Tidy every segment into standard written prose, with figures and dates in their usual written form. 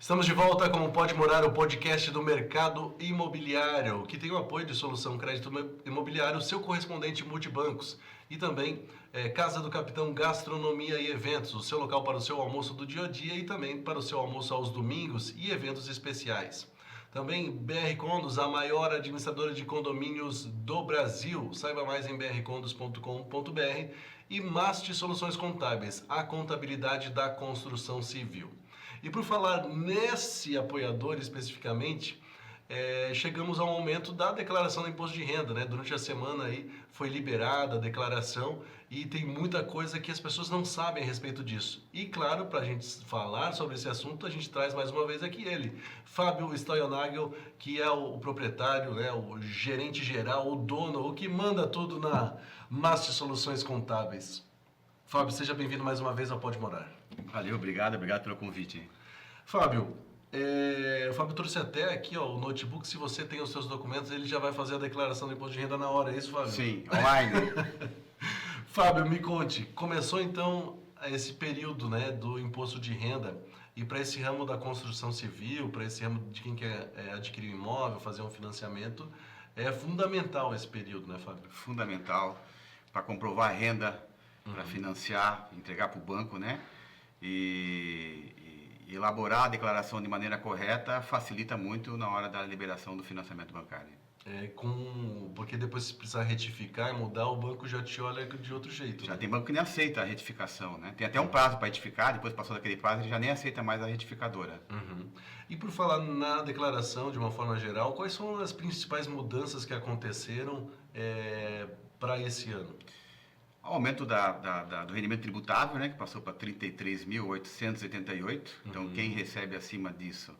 Estamos de volta com o Pode Morar, o podcast do mercado imobiliário, que tem o apoio de Solução Crédito Imobiliário, seu correspondente multibancos. E também Casa do Capitão Gastronomia e Eventos, o seu local para o seu almoço do dia a dia e também para o seu almoço aos domingos e eventos especiais. Também BR Condos, a maior administradora de condomínios do Brasil. Saiba mais em brcondos.com.br. E Mast Soluções Contábeis, a contabilidade da construção civil. E por falar nesse apoiador especificamente, chegamos ao momento da declaração do imposto de renda, né? Durante a semana aí foi liberada a declaração e tem muita coisa que as pessoas não sabem a respeito disso. E claro, para a gente falar sobre esse assunto, a gente traz mais uma vez aqui ele, Fábio Stoyanagel, que é o proprietário, né? O gerente geral, o dono, o que manda tudo na Mast Soluções Contábeis. Fábio, seja bem-vindo mais uma vez ao Pode Morar. Valeu, obrigado pelo convite. Fábio, o Fábio trouxe até aqui o notebook. Se você tem os seus documentos, ele já vai fazer a declaração do imposto de renda na hora, é isso, Fábio? Sim, online. Fábio, me conte, começou então esse período, né, do imposto de renda, e para esse ramo da construção civil, para esse ramo de quem quer adquirir um imóvel, fazer um financiamento, é fundamental esse período, né, Fábio? Fundamental para comprovar a renda, para financiar, entregar para o banco, né? E elaborar a declaração de maneira correta facilita muito na hora da liberação do financiamento bancário. Porque depois se precisar retificar e mudar, o banco já te olha de outro jeito. Já né? tem banco que nem aceita a retificação, né? Tem até um prazo para retificar, depois passou daquele prazo, ele já nem aceita mais a retificadora. Uhum. E por falar na declaração, de uma forma geral, quais são as principais mudanças que aconteceram para esse ano? O aumento do rendimento tributável, né, que passou para 33.888. Então, quem recebe acima disso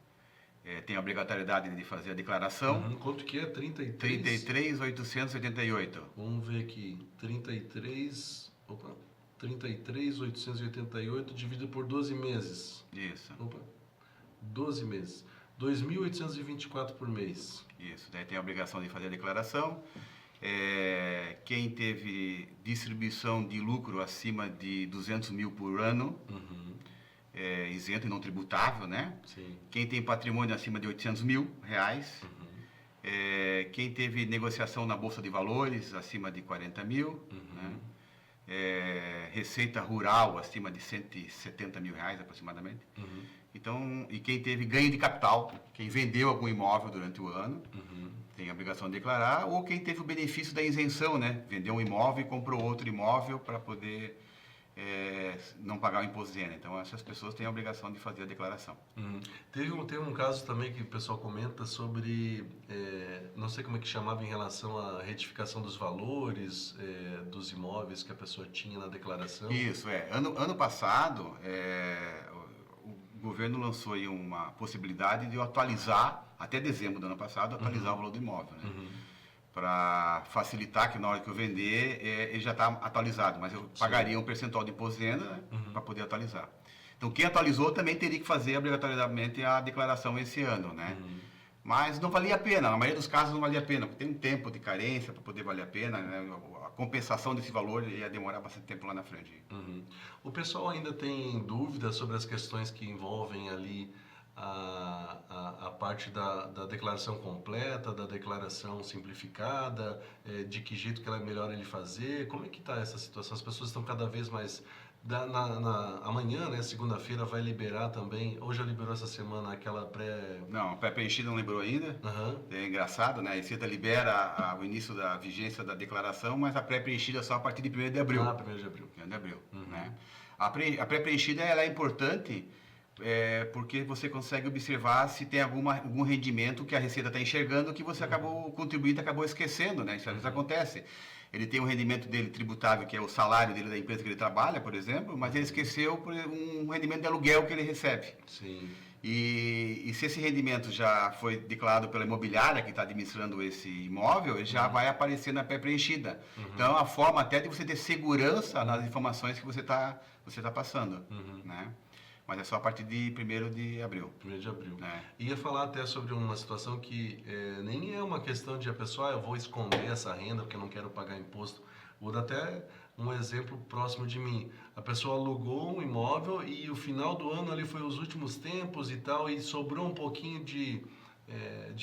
tem a obrigatoriedade de fazer a declaração. Quanto que é? 33.888. Vamos ver aqui. 33.888 dividido por 12 meses. Isso. 12 meses. 2.824 por mês. Isso. Daí tem a obrigação de fazer a declaração. Quem teve distribuição de lucro acima de 200 mil por ano, isento e não tributável, né? Sim. Quem tem patrimônio acima de 800 mil reais, quem teve negociação na Bolsa de Valores acima de 40 mil, né? Receita rural acima de 170 mil reais aproximadamente. Então, e quem teve ganho de capital, quem vendeu algum imóvel durante o ano, tem a obrigação de declarar, ou quem teve o benefício da isenção, né? Vendeu um imóvel e comprou outro imóvel para poder não pagar o imposto de renda. Então, essas pessoas têm a obrigação de fazer a declaração. Teve um caso também que o pessoal comenta sobre, não sei como é que chamava em relação à retificação dos valores dos imóveis que a pessoa tinha na declaração. Isso, Ano passado, o governo lançou aí uma possibilidade de eu atualizar, até dezembro do ano passado, atualizar o valor do imóvel, né? Para facilitar que na hora que eu vender, ele já está atualizado, mas eu pagaria um percentual de imposto de renda, né, para poder atualizar. Então, quem atualizou também teria que fazer obrigatoriamente a declaração esse ano, né? Mas não valia a pena, na maioria dos casos não valia a pena, porque tem um tempo de carência para poder valer a pena, né? A compensação desse valor ia demorar bastante tempo lá na frente. O pessoal ainda tem dúvidas sobre as questões que envolvem ali a parte da declaração completa, da declaração simplificada, de que jeito que ela é melhor ele fazer? Como é que está essa situação? As pessoas estão cada vez mais... amanhã, né, segunda-feira, vai liberar também, ou já liberou essa semana aquela pré... Não, a pré-preenchida não liberou ainda. É engraçado, né? A Receita libera o início da vigência da declaração, mas a pré-preenchida só a partir de 1º de abril. 1º de abril. 1º de abril, né? A pré-preenchida ela é importante porque você consegue observar se tem algum rendimento que a Receita está enxergando que você acabou, o contribuinte acabou esquecendo, né? Isso às vezes acontece. Ele tem um rendimento dele tributável, que é o salário dele da empresa que ele trabalha, por exemplo, mas ele esqueceu por um rendimento de aluguel que ele recebe. Sim. E se esse rendimento já foi declarado pela imobiliária que está administrando esse imóvel, ele já vai aparecer na pré-preenchida. Então, é uma forma até de você ter segurança nas informações que você tá passando, né? Mas é só a partir de 1º de abril. 1º de abril. Ia falar até sobre uma situação que nem é uma questão de a pessoa, eu vou esconder essa renda porque eu não quero pagar imposto. Vou dar até um exemplo próximo de mim. A pessoa alugou um imóvel e o final do ano ali foi os últimos tempos e tal, e sobrou um pouquinho de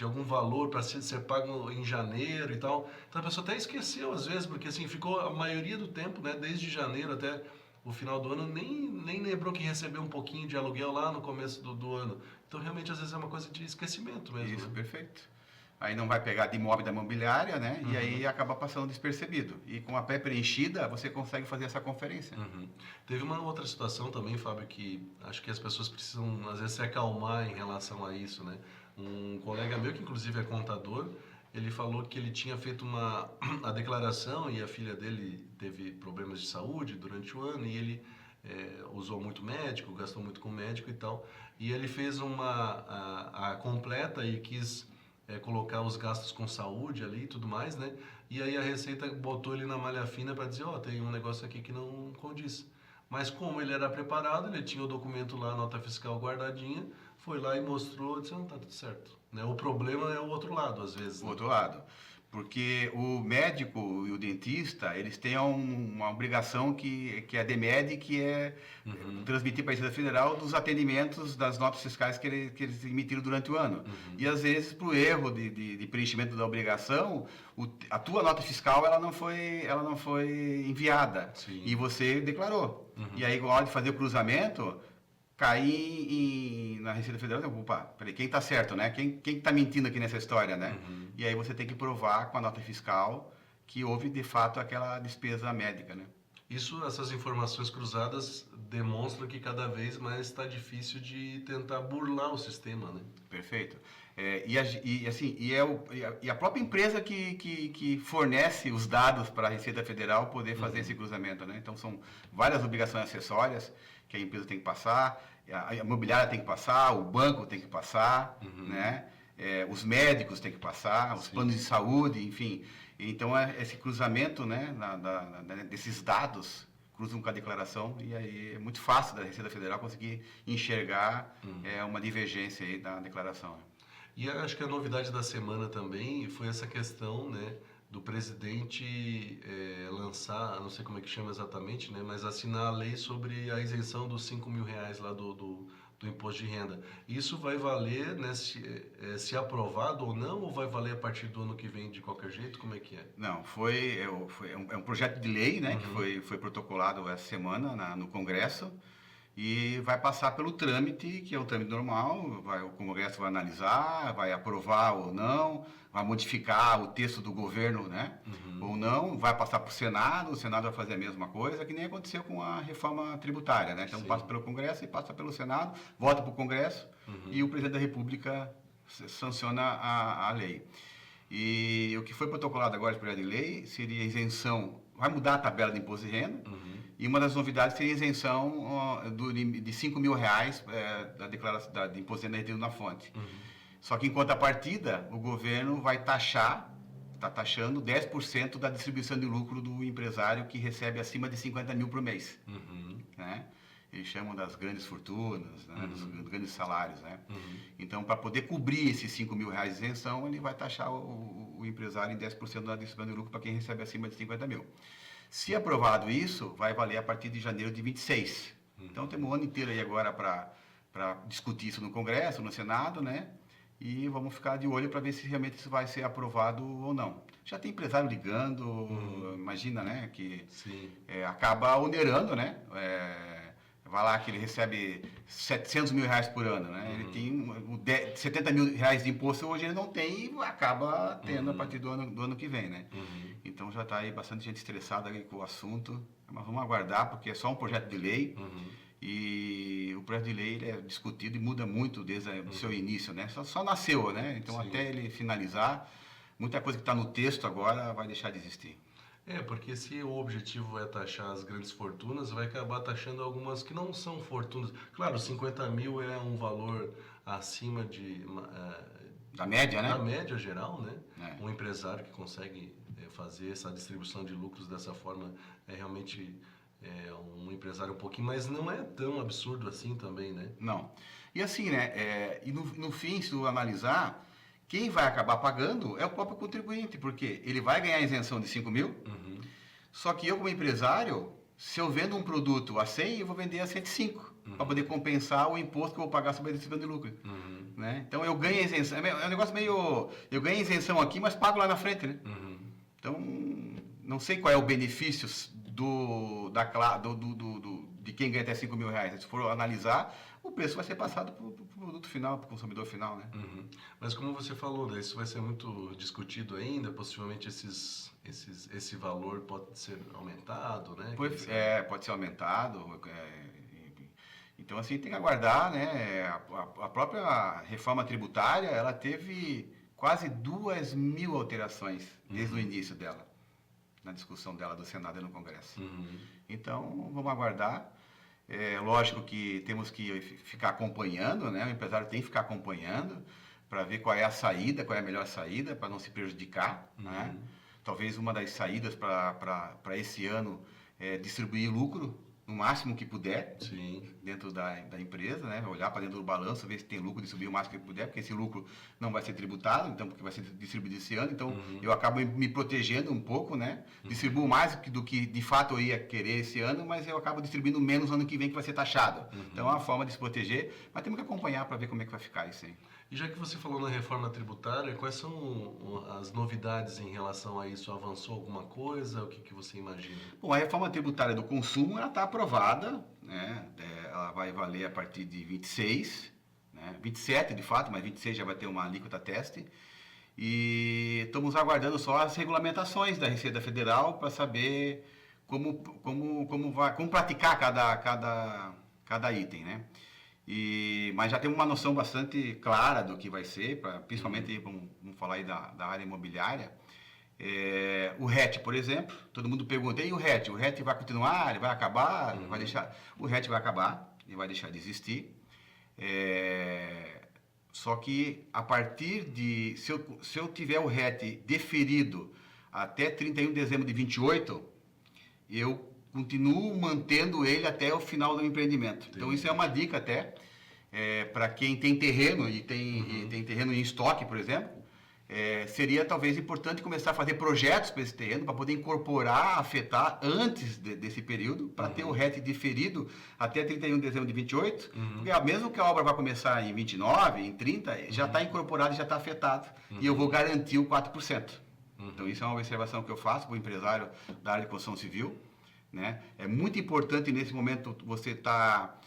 algum valor para ser pago em janeiro e tal. Então a pessoa até esqueceu às vezes, porque assim, ficou a maioria do tempo, né, desde janeiro até o final do ano, nem lembrou que recebeu um pouquinho de aluguel lá no começo do ano. Então realmente às vezes é uma coisa de esquecimento mesmo. Isso, né? perfeito. Aí não vai pegar de imóvel da imobiliária, né? E aí acaba passando despercebido. E com a pé preenchida, você consegue fazer essa conferência. Teve uma outra situação também, Fábio, que acho que as pessoas precisam, às vezes, se acalmar em relação a isso, né? Um colega meu, que inclusive é contador, ele falou que ele tinha feito a declaração e a filha dele teve problemas de saúde durante o ano e ele usou muito médico, gastou muito com médico e tal. E ele fez a completa e quis colocar os gastos com saúde ali e tudo mais, né? E aí a Receita botou ele na malha fina para dizer, tem um negócio aqui que não condiz. Mas como ele era preparado, ele tinha o documento lá, a nota fiscal guardadinha, foi lá e mostrou, disse, tá tudo certo. Né? O problema é o outro lado, às vezes. O Né? outro lado. Porque o médico e o dentista, eles têm uma obrigação que é a DMED, que é transmitir para a Receita Federal dos atendimentos das notas fiscais que eles emitiram durante o ano. E às vezes, por erro de preenchimento da obrigação, a tua nota fiscal ela não foi enviada. Sim. E você declarou. E aí, na hora de fazer o cruzamento, cair na Receita Federal, opa, peraí, quem está certo, né? Quem está mentindo aqui nessa história, né? E aí você tem que provar com a nota fiscal que houve, de fato, aquela despesa médica, né? Essas informações cruzadas demonstram que cada vez mais está difícil de tentar burlar o sistema, né? Perfeito. E a própria empresa que fornece os dados para a Receita Federal poder fazer esse cruzamento, né? Então, são várias obrigações acessórias que a empresa tem que passar, a imobiliária tem que passar, o banco tem que passar, né? Os médicos têm que passar, os planos de saúde, enfim. Então, esse cruzamento, né, desses dados cruzam com a declaração e aí é muito fácil da Receita Federal conseguir enxergar uma divergência aí da declaração. E acho que a novidade da semana também foi essa questão, né, do presidente lançar, não sei como é que chama exatamente, né, mas assinar a lei sobre a isenção dos R$ 5.000 lá do imposto de renda. Isso vai valer, né, se aprovado ou não, ou vai valer a partir do ano que vem de qualquer jeito? Como é que é? Não, é um projeto de lei, né, que foi protocolado essa semana no Congresso e vai passar pelo trâmite, que é um trâmite normal, o Congresso vai analisar, vai aprovar ou não, vai modificar o texto do governo, né, ou não, vai passar para o Senado vai fazer a mesma coisa, que nem aconteceu com a reforma tributária, né? Então passa pelo Congresso e passa pelo Senado, volta para o Congresso e o presidente da República sanciona a lei. E o que foi protocolado agora de projeto de lei seria isenção, vai mudar a tabela de imposto de renda, e uma das novidades seria a isenção de R$ 5.000 da declaração de imposto de renda retido na fonte. Só que em contrapartida, o governo vai está taxando 10% da distribuição de lucro do empresário que recebe acima de 50 mil por mês. Né? Eles chamam das grandes fortunas, né? Dos grandes salários. Né? Então, para poder cobrir esses R$ 5.000 de isenção, ele vai taxar o empresário em 10% da distribuição de lucro para quem recebe acima de 50 mil. Se aprovado isso, vai valer a partir de janeiro de 26. Então, temos um ano inteiro aí agora para discutir isso no Congresso, no Senado, né? E vamos ficar de olho para ver se realmente isso vai ser aprovado ou não. Já tem empresário ligando, imagina, né? Que acaba onerando, né? Vai lá que ele recebe R$ 700 mil por ano, né? Ele tem R$ 70 mil de imposto, hoje ele não tem e acaba tendo a partir do ano que vem, né? Então já está aí bastante gente estressada aí com o assunto, mas vamos aguardar porque é só um projeto de lei e o projeto de lei ele é discutido e muda muito desde o seu início, né? Só nasceu, né? Então até ele finalizar, muita coisa que está no texto agora vai deixar de existir. Porque se o objetivo é taxar as grandes fortunas, vai acabar taxando algumas que não são fortunas. Claro, 50 mil é um valor acima da média, né? Da média geral, né? É. Um empresário que consegue fazer essa distribuição de lucros dessa forma é realmente um empresário um pouquinho, mas não é tão absurdo assim também, né? Não. E assim, né? E no fim, se tu analisar, quem vai acabar pagando é o próprio contribuinte, porque ele vai ganhar a isenção de 5 mil, Só que eu, como empresário, se eu vendo um produto a 100, eu vou vender a 105, para poder compensar o imposto que eu vou pagar sobre a distribuição de lucro. Né? Então, eu ganho isenção. É um negócio meio... Eu ganho isenção aqui, mas pago lá na frente, né? Então, não sei qual é o benefício de quem ganha até 5 mil reais. Se for analisar, o preço vai ser passado para o produto final, para o consumidor final, né? Mas como você falou, né, isso vai ser muito discutido ainda, possivelmente esse valor pode ser aumentado, né? Pode ser aumentado. Então, assim, tem que aguardar, né? A própria reforma tributária, ela teve quase 2.000 alterações desde o início dela, na discussão dela do Senado e no Congresso. Então, vamos aguardar. É lógico que temos que ficar acompanhando, né? O empresário tem que ficar acompanhando para ver qual é a saída, qual é a melhor saída para não se prejudicar, né? Talvez uma das saídas para esse ano é distribuir lucro no máximo que puder. Sim. Dentro da empresa, né? Olhar para dentro do balanço, ver se tem lucro, distribuir o máximo que puder, porque esse lucro não vai ser tributado, então, porque vai ser distribuído esse ano, então eu acabo me protegendo um pouco, né? Distribuo mais do que de fato eu ia querer esse ano, mas eu acabo distribuindo menos no ano que vem, que vai ser taxado. Então é uma forma de se proteger, mas temos que acompanhar para ver como é que vai ficar isso aí. E já que você falou na reforma tributária, quais são as novidades em relação a isso? Avançou alguma coisa? O que você imagina? Bom, a reforma tributária do consumo está aprovada, né? Ela vai valer a partir de 26, né? 27 de fato, mas 26 já vai ter uma alíquota teste. E estamos aguardando só as regulamentações da Receita Federal para saber como praticar cada item, né? Mas já temos uma noção bastante clara do que vai ser, principalmente, vamos falar aí da área imobiliária. O RET, por exemplo, todo mundo pergunta, e o RET? O RET vai continuar? Ele vai acabar? Vai deixar? O RET vai acabar, ele vai deixar de existir. Só que a partir de... Se eu tiver o RET deferido até 31 de dezembro de 28, eu continuo mantendo ele até o final do empreendimento. Entendi. Então, isso é uma dica até para quem tem terreno e tem terreno em estoque, por exemplo. Seria talvez importante começar a fazer projetos para esse terreno, para poder incorporar, afetar antes desse período, para ter o RET diferido até 31 de dezembro de 28, porque mesmo que a obra vá começar em 29, em 30, já está incorporado e já está afetado, e eu vou garantir o 4%. Então, isso é uma observação que eu faço para o empresário da área de construção civil, né? É muito importante nesse momento você estar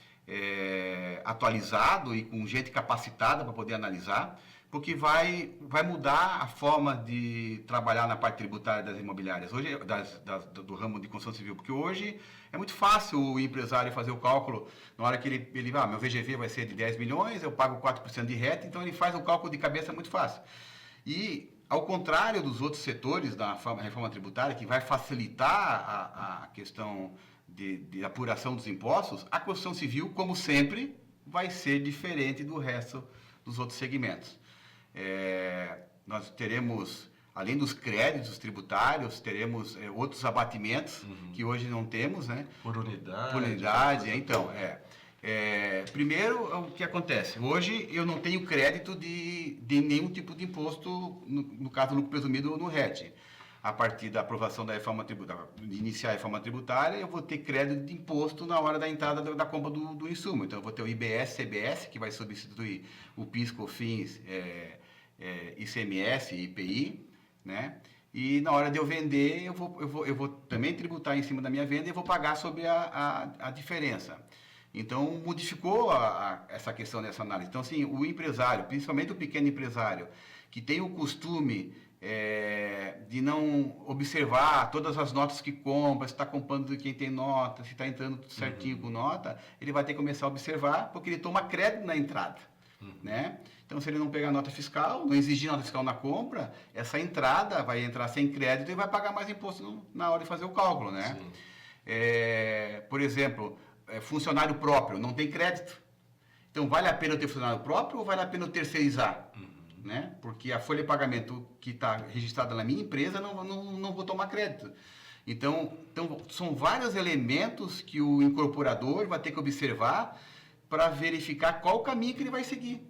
atualizado e com gente capacitada para poder analisar, porque vai mudar a forma de trabalhar na parte tributária das imobiliárias, hoje do ramo de construção civil, porque hoje é muito fácil o empresário fazer o cálculo, na hora que ele meu VGV vai ser de 10 milhões, eu pago 4% de RET, então ele faz o cálculo de cabeça muito fácil. E ao contrário dos outros setores da reforma tributária, que vai facilitar a questão de apuração dos impostos, a construção civil, como sempre, vai ser diferente do resto dos outros segmentos. Nós teremos, além dos créditos tributários, teremos outros abatimentos que hoje não temos, né? Por unidade. Por unidade, então, primeiro, o que acontece? Hoje eu não tenho crédito de nenhum tipo de imposto, no caso do lucro presumido no RET. A partir da aprovação da reforma tributária, de iniciar a reforma tributária, eu vou ter crédito de imposto na hora da entrada da compra do insumo. Então, eu vou ter o IBS, CBS, que vai substituir o PIS, COFINS, ICMS e IPI, né? E na hora de eu vender, eu vou também tributar em cima da minha venda e vou pagar sobre a diferença. Então, modificou essa questão dessa análise. Então, assim, o empresário, principalmente o pequeno empresário, que tem o costume de não observar todas as notas que compra, se está comprando de quem tem nota, se está entrando tudo certinho com nota, ele vai ter que começar a observar, porque ele toma crédito na entrada, né? Então, se ele não pegar nota fiscal, não exigir nota fiscal na compra, essa entrada vai entrar sem crédito e vai pagar mais imposto na hora de fazer o cálculo, né? Por exemplo, funcionário próprio, não tem crédito. Então, vale a pena ter funcionário próprio ou vale a pena terceirizar? Né? Porque a folha de pagamento que está registrada na minha empresa, não vou tomar crédito. Então, são vários elementos que o incorporador vai ter que observar para verificar qual o caminho que ele vai seguir.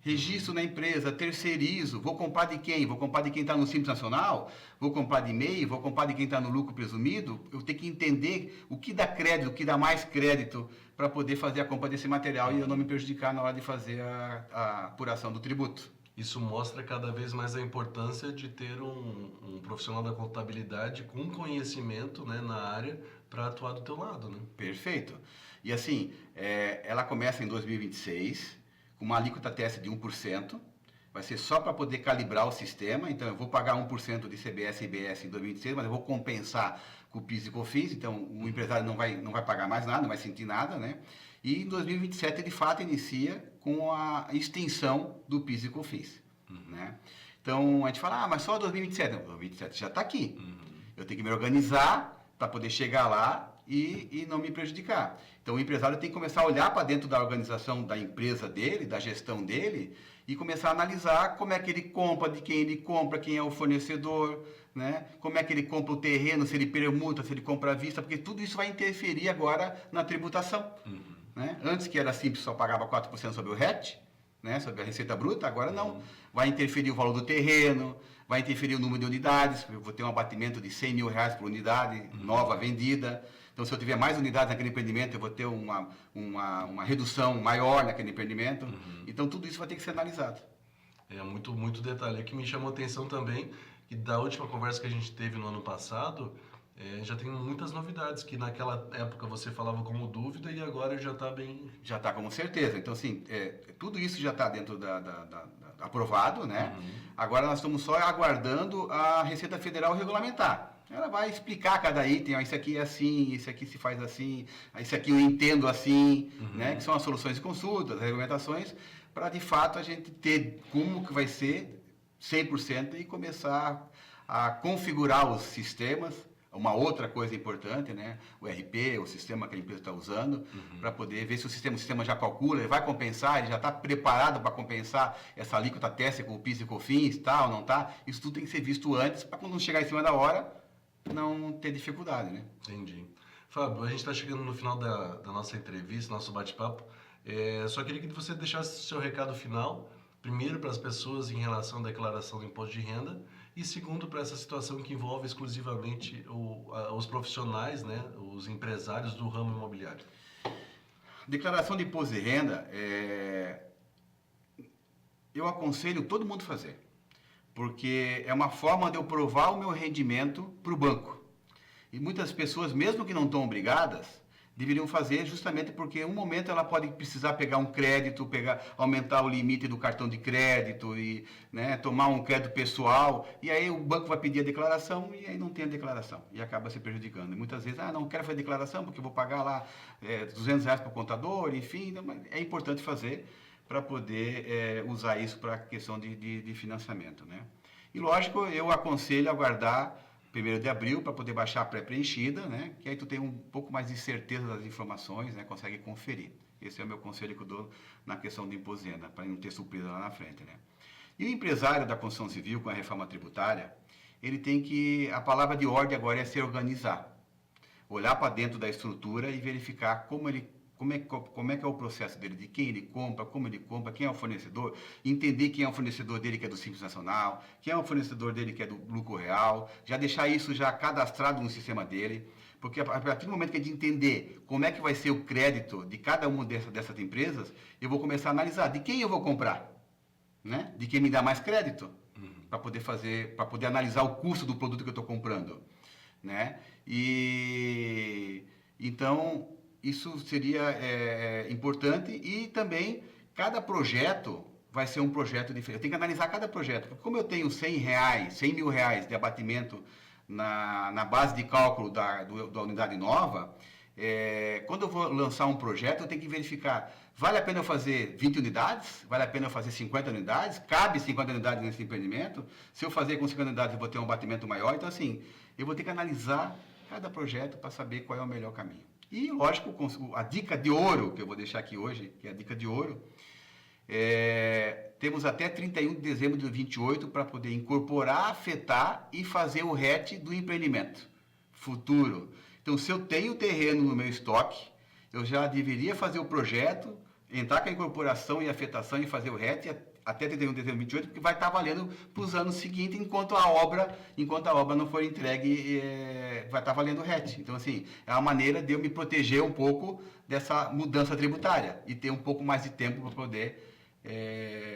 registro na empresa, terceirizo, vou comprar de quem? Vou comprar de quem está no Simples Nacional? Vou comprar de MEI? Vou comprar de quem está no lucro presumido? Eu tenho que entender o que dá crédito, o que dá mais crédito para poder fazer a compra desse material e eu não me prejudicar na hora de fazer a apuração do tributo. Isso mostra cada vez mais a importância de ter um profissional da contabilidade com conhecimento, né, na área para atuar do teu lado, né? Perfeito. E assim, ela começa em 2026 com uma alíquota teste de 1%, vai ser só para poder calibrar o sistema, então eu vou pagar 1% de CBS e IBS em 2026, mas eu vou compensar com o PIS e COFINS, então o empresário não vai pagar mais nada, não vai sentir nada, né? E em 2027, de fato, inicia com a extensão do PIS e COFINS, né? Então, a gente fala, mas só 2027. Não, 2027 já está aqui. Eu tenho que me organizar para poder chegar lá e não me prejudicar. Então, o empresário tem que começar a olhar para dentro da organização da empresa dele, da gestão dele, e começar a analisar como é que ele compra, de quem ele compra, quem é o fornecedor, né? Como é que ele compra o terreno, se ele permuta, se ele compra à vista, porque tudo isso vai interferir agora na tributação. Né? Antes que era simples, só pagava 4% sobre o RET, né? Sobre a receita bruta, agora não. Vai interferir o valor do terreno, vai interferir o número de unidades, eu vou ter um abatimento de R$100 mil por unidade nova vendida. Então, se eu tiver mais unidades naquele empreendimento, eu vou ter uma redução maior naquele empreendimento. Então, tudo isso vai ter que ser analisado. É muito detalhe. O que me chamou a atenção também, que da última conversa que a gente teve no ano passado, já tem muitas novidades, que naquela época você falava como dúvida e agora já está bem... Já está com certeza. Então, assim, tudo isso já está dentro aprovado, né? Agora nós estamos só aguardando a Receita Federal regulamentar. Ela vai explicar cada item, ó, isso aqui é assim, isso aqui se faz assim, isso aqui eu entendo assim, né? Que são as soluções de consulta, as regulamentações, para de fato a gente ter como que vai ser 100% e começar a configurar os sistemas. Uma outra coisa importante, né? O RP, o sistema que a empresa está usando, para poder ver se o sistema já calcula, ele vai compensar, ele já está preparado para compensar essa alíquota teste com o PIS e COFINS, tal, não está? Isso tudo tem que ser visto antes, para quando não chegar em cima da hora, não ter dificuldade, né? Entendi. Fábio, a gente está chegando no final da nossa entrevista, nosso bate-papo. Só queria que você deixasse o seu recado final, primeiro para as pessoas em relação à declaração do imposto de renda e segundo para essa situação que envolve exclusivamente os profissionais, né, os empresários do ramo imobiliário. Declaração de imposto de renda, eu aconselho todo mundo fazer. Porque é uma forma de eu provar o meu rendimento para o banco. E muitas pessoas, mesmo que não estão obrigadas, deveriam fazer justamente porque em um momento ela pode precisar pegar um crédito, aumentar o limite do cartão de crédito e, né, tomar um crédito pessoal, e aí o banco vai pedir a declaração e aí não tem a declaração e acaba se prejudicando. E muitas vezes, não quero fazer declaração porque eu vou pagar lá R$200 para o contador, enfim, mas é importante fazer para poder usar isso para a questão de financiamento, né? E lógico, eu aconselho a guardar 1º de abril para poder baixar a pré-preenchida, né? Que aí tu tem um pouco mais de certeza das informações, né? Consegue conferir. Esse é o meu conselho que eu dou na questão do imposto de renda, para não ter surpresa lá na frente, né? E o empresário da construção civil com a reforma tributária, ele tem que, a palavra de ordem agora é se organizar. Olhar para dentro da estrutura e verificar como é que é o processo dele, de quem ele compra, como ele compra, quem é o fornecedor, entender quem é o fornecedor dele que é do Simples Nacional, quem é o fornecedor dele que é do lucro real, já deixar isso já cadastrado no sistema dele, porque a partir do momento que a gente entender como é que vai ser o crédito de cada uma dessas empresas, eu vou começar a analisar de quem eu vou comprar, né? De quem me dá mais crédito, para poder analisar o custo do produto que eu estou comprando, né? E então isso seria importante e também cada projeto vai ser um projeto diferente. Eu tenho que analisar cada projeto, porque como eu tenho R$100 mil de abatimento na base de cálculo da unidade nova, quando eu vou lançar um projeto, eu tenho que verificar, vale a pena eu fazer 20 unidades? Vale a pena eu fazer 50 unidades? Cabe 50 unidades nesse empreendimento? Se eu fazer com 50 unidades, eu vou ter um abatimento maior? Então, assim, eu vou ter que analisar cada projeto para saber qual é o melhor caminho. E, lógico, a dica de ouro, que eu vou deixar aqui hoje, que é a dica de ouro, temos até 31 de dezembro de 2028 para poder incorporar, afetar e fazer o RET do empreendimento futuro. Então, se eu tenho terreno no meu estoque, eu já deveria fazer o projeto, entrar com a incorporação e afetação e fazer o RET até 31 de dezembro de 28, porque vai estar valendo para os anos seguintes, enquanto a obra não for entregue, vai estar valendo o RET. Então, assim, é uma maneira de eu me proteger um pouco dessa mudança tributária e ter um pouco mais de tempo para poder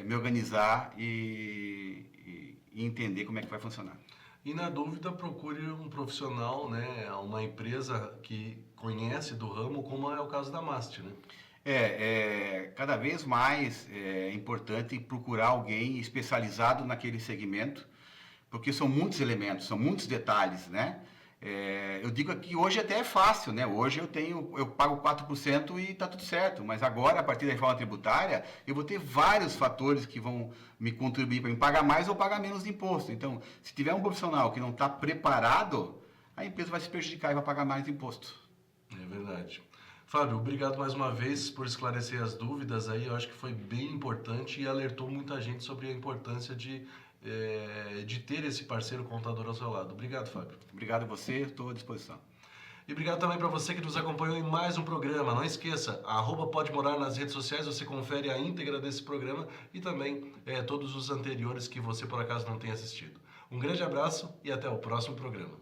me organizar e entender como é que vai funcionar. E na dúvida, procure um profissional, né, uma empresa que conhece do ramo, como é o caso da MAST, né? Cada vez mais é importante procurar alguém especializado naquele segmento, porque são muitos elementos, são muitos detalhes, né? Eu digo que hoje até é fácil, né? Hoje eu pago 4% e está tudo certo, mas agora, a partir da reforma tributária, eu vou ter vários fatores que vão me contribuir para me pagar mais ou pagar menos de imposto. Então, se tiver um profissional que não está preparado, a empresa vai se prejudicar e vai pagar mais imposto. É verdade. Fábio, obrigado mais uma vez por esclarecer as dúvidas aí. Eu acho que foi bem importante e alertou muita gente sobre a importância de ter esse parceiro contador ao seu lado. Obrigado, Fábio. Obrigado a você, estou à disposição. E obrigado também para você que nos acompanhou em mais um programa. Não esqueça, @PodeMorar nas redes sociais, você confere a íntegra desse programa e também todos os anteriores que você por acaso não tenha assistido. Um grande abraço e até o próximo programa.